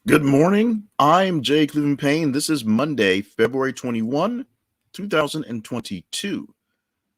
Good morning. I'm Jay Cleveland Payne. This is Monday, February 21, 2022.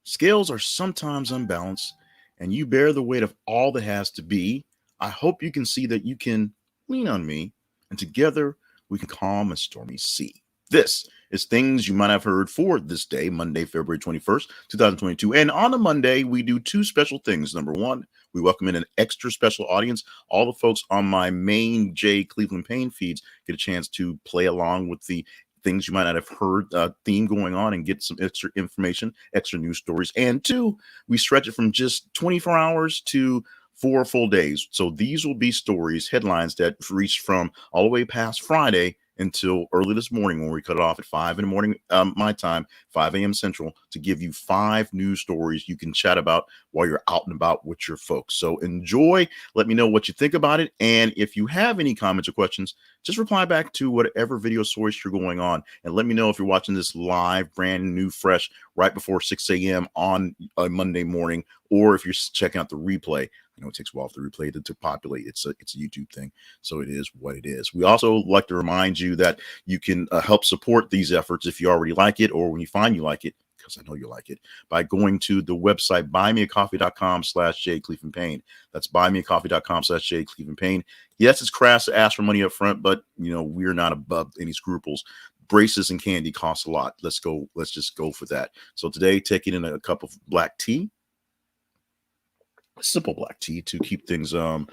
Scales are sometimes unbalanced, and you bear the weight of all that has to be. I hope you can see that you can lean on me, and together we can calm a stormy sea. This is things you might have heard for this day, Monday, February 21st, 2022. And on a Monday, we do two special things. Number one, we welcome in an extra special audience. All the folks on my main J Cleveland Payne feeds get a chance to play along with the things you might not have heard theme going on and get some extra information, extra news stories. And two, we stretch it from just 24 hours to 4 full days. So these will be stories, headlines that reach from all the way past Friday until early this morning when we cut it off at 5 in the morning, my time, 5 a.m. Central, to give you 5 news stories you can chat about while you're out and about with your folks. So enjoy. Let me know what you think about it. And if you have any comments or questions, just reply back to whatever video source you're going on. And let me know if you're watching this live, brand new, fresh, right before 6 a.m. on a Monday morning, or if you're checking out the replay. I know it takes a while for the replay to populate. It's a YouTube thing, so it is what it is. We also like to remind you that you can help support these efforts if you already like it, or when you find you like it, because I know you like it, by going to the website buymeacoffee.com/jclevelandpayne. That's buymeacoffee.com/jclevelandpayne. Yes, it's crass to ask for money up front, but we're not above any scruples. Braces and candy cost a lot. Let's just go for that. So today, taking in a cup of black tea, simple black tea, to keep things going,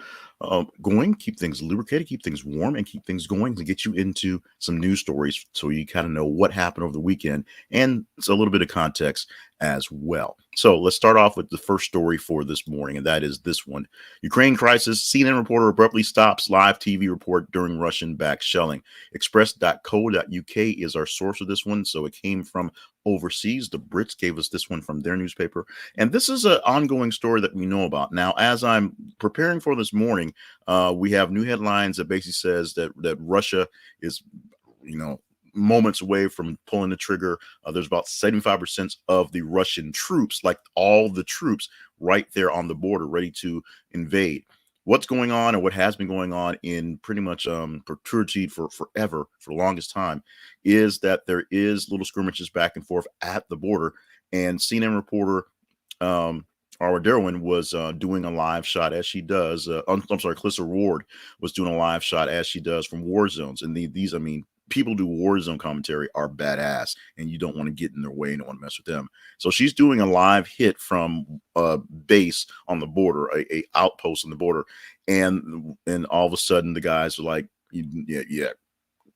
keep things lubricated, keep things warm, and keep things going, to get you into some news stories so you kind of know what happened over the weekend, and it's a little bit of context as well. So let's start off with the first story for this morning, and that is this one. Ukraine crisis, CNN reporter abruptly stops live TV report during Russian-backed shelling. Express.co.uk is our source of this one, so it came from overseas. The Brits gave us this one from their newspaper, and this is an ongoing story that we know about. Now, as I'm preparing for this morning, we have new headlines that basically says that Russia is, moments away from pulling the trigger. There's about 75% of the Russian troops, like all the troops, right there on the border, ready to invade. What's going on, and what has been going on in pretty much perpetuity for forever, for the longest time, is that there is little skirmishes back and forth at the border. And CNN reporter our Derwin was doing a live shot, as she does. I'm sorry, Clarissa Ward was doing a live shot, as she does, from war zones. And these, I mean, people do war zone commentary are badass, and you don't want to get in their way and don't want to mess with them. So she's doing a live hit from a base on the border, a outpost on the border, and all of a sudden the guys are like, yeah,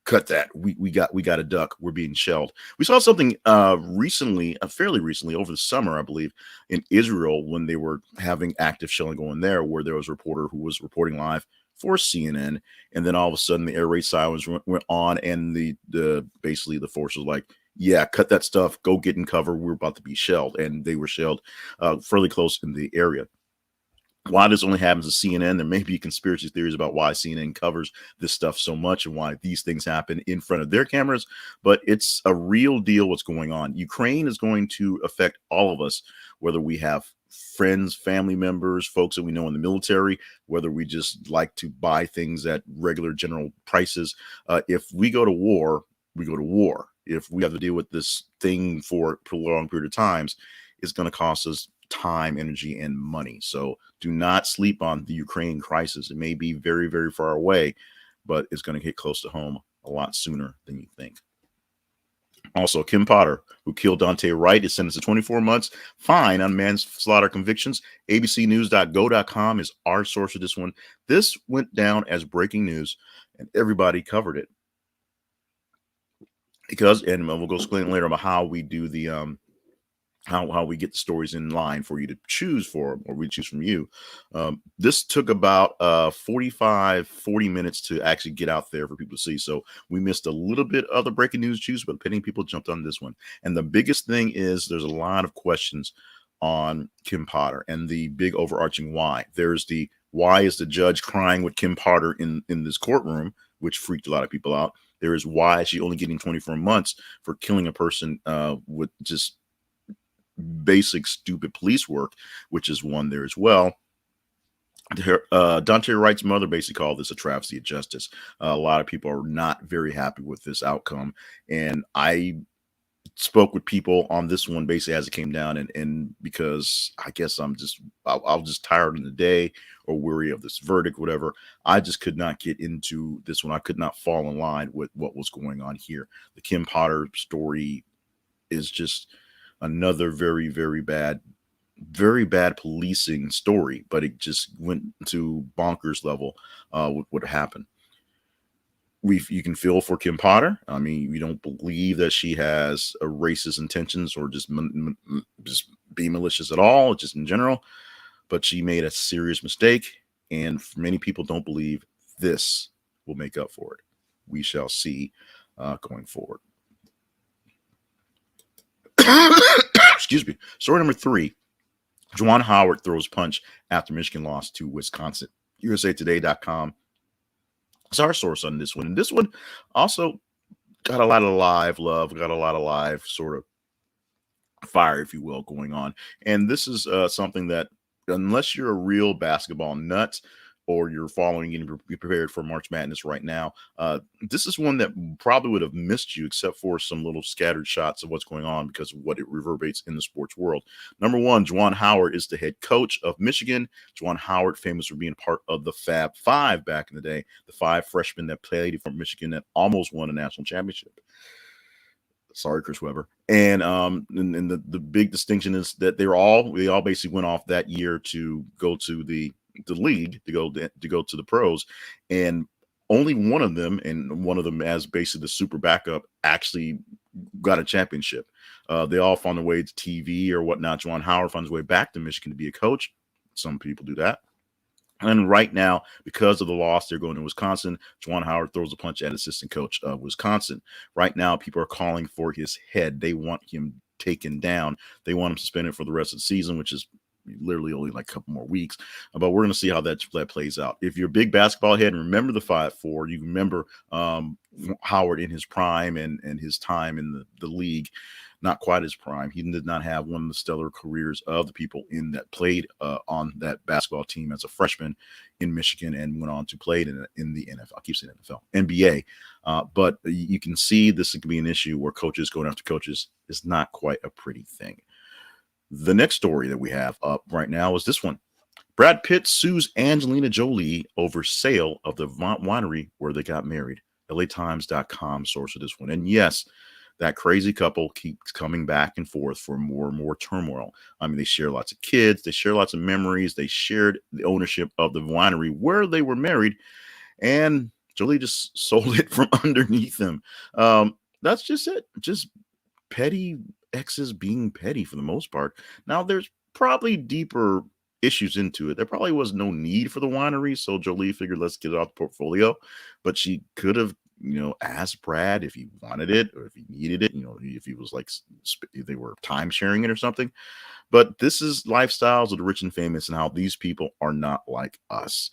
cut that. We got a duck. We're being shelled. We saw something recently, fairly recently, over the summer, I believe, in Israel, when they were having active shelling going there, where there was a reporter who was reporting live for CNN, and then all of a sudden the air raid sirens went on, and the basically the force was like, yeah, cut that stuff, go get in cover, we're about to be shelled. And they were shelled fairly close in the area. Why this only happens to CNN, there may be conspiracy theories about why CNN covers this stuff so much and why these things happen in front of their cameras, but it's a real deal what's going on. Ukraine is going to affect all of us, whether we have friends, family members, folks that we know in the military, whether we just like to buy things at regular general prices. If we go to war, we go to war. If we have to deal with this thing for a prolonged period of times, it's going to cost us time, energy, and money. So do not sleep on the Ukraine crisis. It may be very, very far away, but it's going to hit close to home a lot sooner than you think. Also, Kim Potter, who killed Dante Wright, is sentenced to 24 months fine on manslaughter convictions. ABCnews.go.com is our source of this one. This went down as breaking news, and everybody covered it. Because, and we'll go explain later about how we do the how we get the stories in line for you to choose for, or we choose from you. This took about 40 minutes to actually get out there for people to see. So we missed a little bit of the breaking news juice, but many people jumped on this one. And the biggest thing is there's a lot of questions on Kim Potter and the big overarching why. There's the why is the judge crying with Kim Potter in this courtroom, which freaked a lot of people out. There is why is she only getting 24 months for killing a person with just basic stupid police work, which is one there as well. Dante Wright's mother basically called this a travesty of justice. A lot of people are not very happy with this outcome, and I spoke with people on this one basically as it came down, and because I guess I was just tired in the day or weary of this verdict, whatever. I just could not get into this one. I could not fall in line with what was going on here. The Kim Potter story is just another very bad policing story, but it just went to bonkers level with what happened. You can feel for Kim Potter. I mean, we don't believe that she has a racist intentions or just be malicious at all, just in general. But she made a serious mistake, and many people don't believe this will make up for it. We shall see going forward. Excuse me. Story number 3: Juwan Howard throws punch after Michigan lost to Wisconsin. USAToday.com is our source on this one. And this one also got a lot of live love, got a lot of live sort of fire, if you will, going on. And this is something that, unless you're a real basketball nut or you're following and be prepared for March Madness right now, this is one that probably would have missed you, except for some little scattered shots of what's going on because of what it reverberates in the sports world. Number one, Juwan Howard is the head coach of Michigan. Juwan Howard, famous for being part of the Fab Five back in the day, the 5 freshmen that played for Michigan that almost won a national championship. Sorry, Chris Webber. And the big distinction is that they all basically went off that year to go to the league, to go to the pros, and only one of them, and one of them as basically the super backup, actually got a championship. They all found their way to TV or whatnot. Juwan Howard found his way back to Michigan to be a coach. Some people do that. And right now, because of the loss, they're going to Wisconsin. Juwan Howard throws a punch at assistant coach of Wisconsin. Right now, people are calling for his head. They want him taken down. They want him suspended for the rest of the season, which is literally only like a couple more weeks. But we're going to see how that plays out. If you're a big basketball head and remember the 5-4, you remember Howard in his prime and his time in the league. Not quite his prime. He did not have one of the stellar careers of the people that played on that basketball team as a freshman in Michigan and went on to play in the NFL. I keep saying NFL, NBA. But you can see this could be an issue where coaches going after coaches is not quite a pretty thing. The next story that we have up right now is this one. Brad Pitt sues Angelina Jolie over sale of the winery where they got married. LATimes.com source of this one. And yes, that crazy couple keeps coming back and forth for more and more turmoil. I mean, they share lots of kids. They share lots of memories. They shared the ownership of the winery where they were married. And Jolie just sold it from underneath them. That's just it. Just petty exes being petty for the most part. Now, there's probably deeper issues into it. There probably was no need for the winery. So Jolie figured, let's get it off the portfolio. But she could have ask Brad if he wanted it or if he needed it, if he was like, if they were time sharing it or something. But this is lifestyles of the rich and famous and how these people are not like us.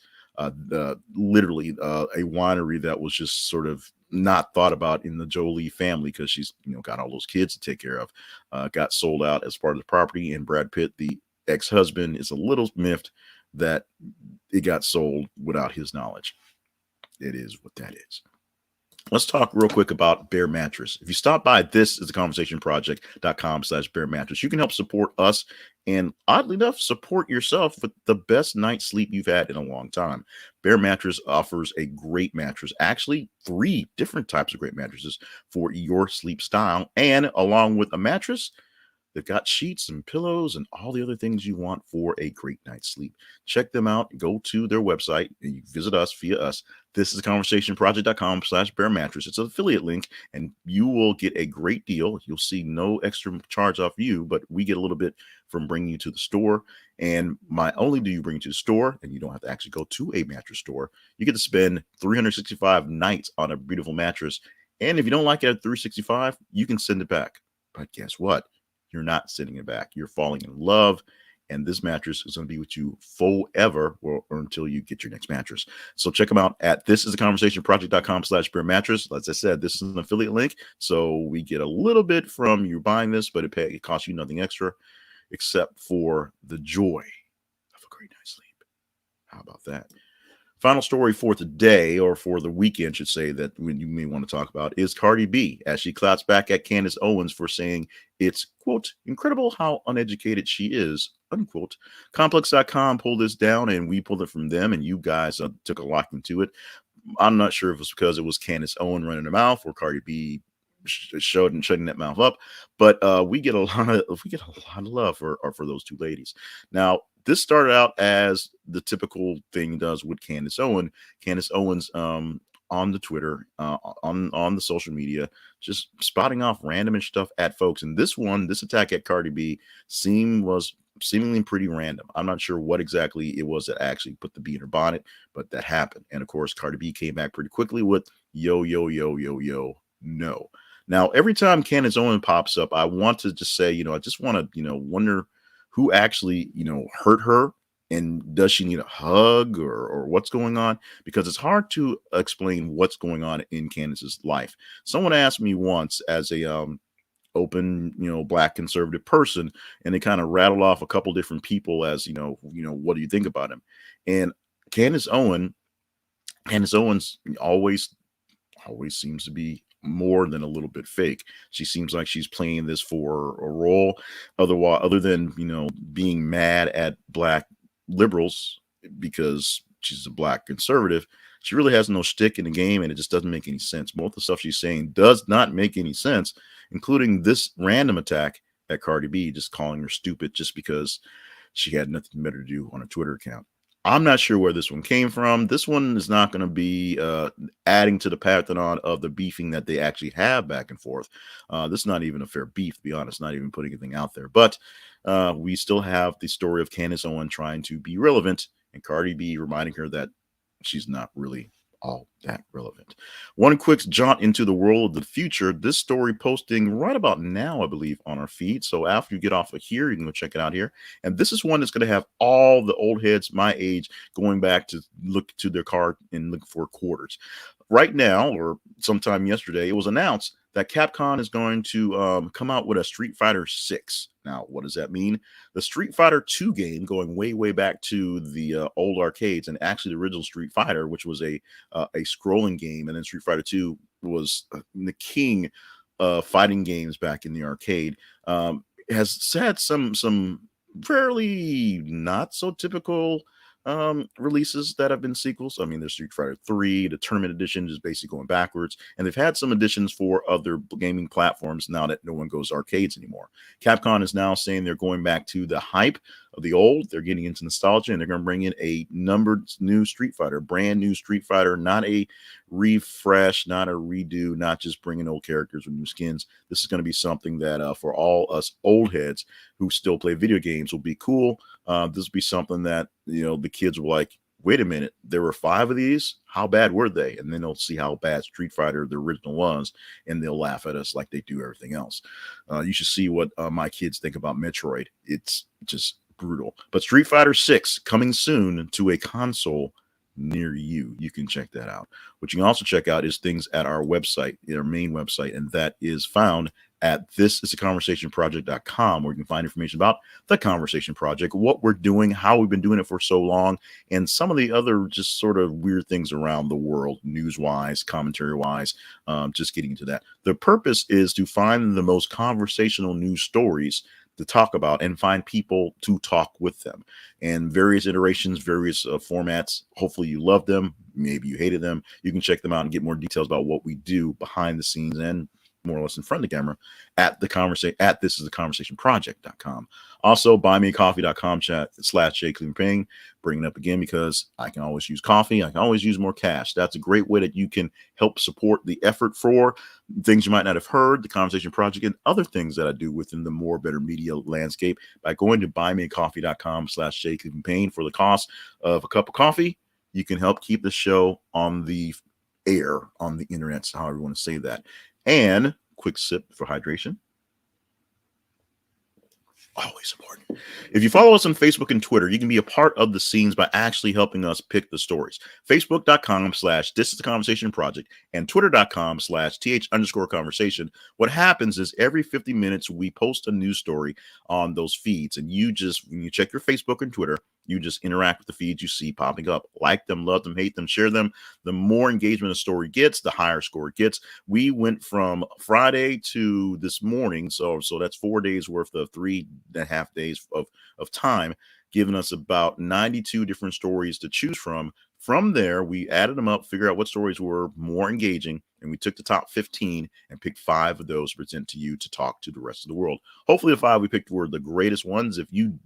Literally a winery that was just sort of not thought about in the Jolie family because she's, got all those kids to take care of, got sold out as part of the property. And Brad Pitt, the ex-husband, is a little miffed that it got sold without his knowledge. It is what that is. Let's talk real quick about Bear Mattress. If you stop by, this is the conversationproject.com/Bear Mattress. You can help support us and, oddly enough, support yourself with the best night's sleep you've had in a long time. Bear Mattress offers a great mattress, actually 3 different types of great mattresses for your sleep style. And along with a mattress, they've got sheets and pillows and all the other things you want for a great night's sleep. Check them out. Go to their website and you visit us via us. This is conversationproject.com/Bear Mattress. It's an affiliate link and you will get a great deal. You'll see no extra charge off you, but we get a little bit from bringing you to the store. And not only do you bring you to the store and you don't have to actually go to a mattress store, you get to spend 365 nights on a beautiful mattress. And if you don't like it at 365, you can send it back. But guess what? You're not sending it back. You're falling in love. And this mattress is going to be with you forever or until you get your next mattress. So check them out at thisistheconversationproject.com/Bear Mattress. As I said, this is an affiliate link. So we get a little bit from you buying this, but it costs you nothing extra except for the joy of a great night's sleep. How about that? Final story for today, or for the weekend, should say, that you may want to talk about is Cardi B, as she claps back at Candace Owens for saying it's, quote, incredible how uneducated she is, unquote. Complex.com pulled this down, and we pulled it from them, and you guys took a liking to it. I'm not sure if it's because it was Candace Owen running her mouth or Cardi B showed and shutting that mouth up, but we get a lot of love for those two ladies. Now, this started out as the typical thing does with Candace Owen. Candace Owens on the Twitter, on the social media, just spotting off random and stuff at folks. And this attack at Cardi B was seemingly pretty random. I'm not sure what exactly it was that actually put the bee in her bonnet, but that happened. And of course, Cardi B came back pretty quickly with yo, yo, yo, yo, yo, no. Now, every time Candace Owen pops up, I want to just say, I just want to, wonder who actually, hurt her, and does she need a hug, or what's going on? Because it's hard to explain what's going on in Candace's life. Someone asked me once, as a open, black conservative person, and they kind of rattled off a couple different people as, what do you think about him? And Candace Owens always seems to be more than a little bit fake. She seems like she's playing this for a role. Other than, being mad at black liberals because she's a black conservative, she really has no stick in the game, and it just doesn't make any sense. Both the stuff she's saying does not make any sense, including this random attack at Cardi B, just calling her stupid just because she had nothing better to do on a Twitter account. I'm not sure where this one came from. This one is not going to be adding to the pantheon of the beefing that they actually have back and forth. This is not even a fair beef, to be honest, not even putting anything out there. But we still have the story of Candace Owens trying to be relevant, and Cardi B reminding her that she's not really all that relevant. One quick jaunt into the world of the future. This story posting right about now, I believe, on our feed. So after you get off of here, you can go check it out here. And this is one that's going to have all the old heads my age going back to look to their car and look for quarters. Right now, or sometime yesterday, it was announced that Capcom is going to come out with a Street Fighter 6. Now, what does that mean? The Street Fighter 2 game, going way, way back to the old arcades, and actually the original Street Fighter, which was a scrolling game, and then Street Fighter 2 was the king of fighting games back in the arcade, has had some fairly not so typical releases that have been sequels. I mean, there's Street Fighter 3, the Tournament Edition is basically going backwards, and they've had some additions for other gaming platforms now that no one goes arcades anymore. Capcom is now saying they're going back to the hype of the old. They're getting into nostalgia, and they're going to bring in a numbered new Street Fighter, brand new Street Fighter, not a refresh, not a redo, not just bringing old characters with new skins. This is going to be something that for all us old heads who still play video games will be cool. This will be something that, the kids were like, wait a minute, there were 5 of these? How bad were they? And then they'll see how bad Street Fighter, the original, was, and they'll laugh at us like they do everything else. You should see what my kids think about Metroid. It's just brutal. But Street Fighter 6 coming soon to a console near you. You can check that out. What you can also check out is things at our website, our main website, and that is found at thisisaconversationproject.com, where you can find information about the Conversation Project, what we're doing, how we've been doing it for so long, and some of the other just sort of weird things around the world, news-wise, commentary-wise, just getting into that. The purpose is to find the most conversational news stories to talk about and find people to talk with them, and various iterations, various formats. Hopefully you love them. Maybe you hated them. You can check them out and get more details about what we do behind the scenes and more or less in front of the camera at thisisaconversationproject.com. Also, buymeacoffee.com/JCleanPayne. Bring it up again because I can always use coffee. I can always use more cash. That's a great way that you can help support the effort for things you might not have heard, the Conversation Project, and other things that I do within the more better media landscape by going to buymeacoffee.com/JCleanPayne. For the cost of a cup of coffee, you can help keep the show on the air, on the internet, so however you want to say that. And quick sip for hydration. Always important. If you follow us on Facebook and Twitter, you can be a part of the scenes by actually helping us pick the stories. Facebook.com/thisistheconversationproject and Twitter.com/th_conversation. What happens is every 50 minutes, we post a news story on those feeds. And when you check your Facebook and Twitter, You just interact with the feeds you see popping up. Like them, love them, hate them, share them. The more engagement a story gets, the higher score it gets. We went from Friday to this morning, so that's 4 days worth of 3.5 days of time, giving us about 92 different stories to choose from. From there, we added them up, figure out what stories were more engaging, and we took the top 15 and picked 5 of those to present to you to talk to the rest of the world. Hopefully, the 5 we picked were the greatest ones. If you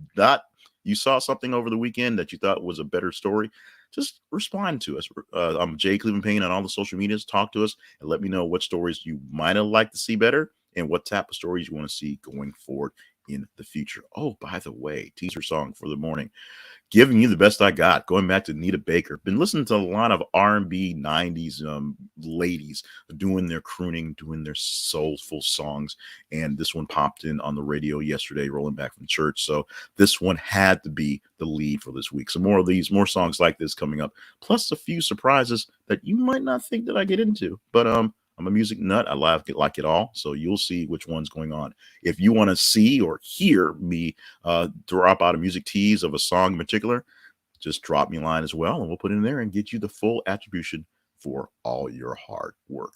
saw something over the weekend that you thought was a better story, just respond to us. I'm Jay Cleveland Payne on all the social medias. Talk to us and let me know what stories you might have liked to see better and what type of stories you want to see going forward in the future. Oh, by the way, teaser song for the morning, giving you the best I got. Going back to Nita Baker. Been listening to a lot of R&B 90s ladies doing their crooning, doing their soulful songs. And this one popped in on the radio yesterday, rolling back from church. So this one had to be the lead for this week. So more of these, more songs like this coming up, plus a few surprises that you might not think that I get into. But I'm a music nut. I like it all. So you'll see which one's going on. If you want to see or hear me drop out a music tease of a song in particular, just drop me a line as well, and we'll put it in there and get you the full attribution for all your hard work,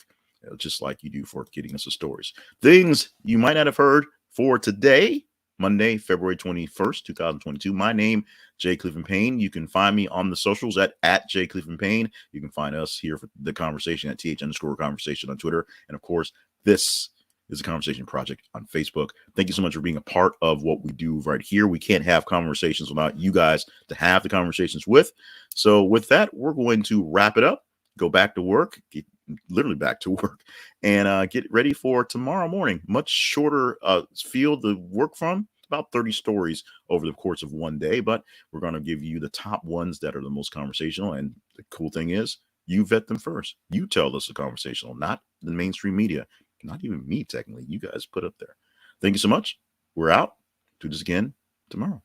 just like you do for getting us the stories. Things you might not have heard for today, Monday, February 21st, 2022. My name, Jay Cleveland Payne. You can find me on the socials at Jay Cleveland Payne. You can find us here for the conversation at th_conversation on Twitter. And of course, this is a Conversation Project on Facebook. Thank you so much for being a part of what we do right here. We can't have conversations without you guys to have the conversations with. So with that, we're going to wrap it up, go back to work, get literally back to work, and get ready for tomorrow morning. Much shorter field to work from, about 30 stories over the course of one day, but we're going to give you the top ones that are the most conversational. And the cool thing is, you vet them first. You tell us the conversational, not the mainstream media. Not even me, technically. You guys put up there. Thank you so much. We're out. Do this again tomorrow.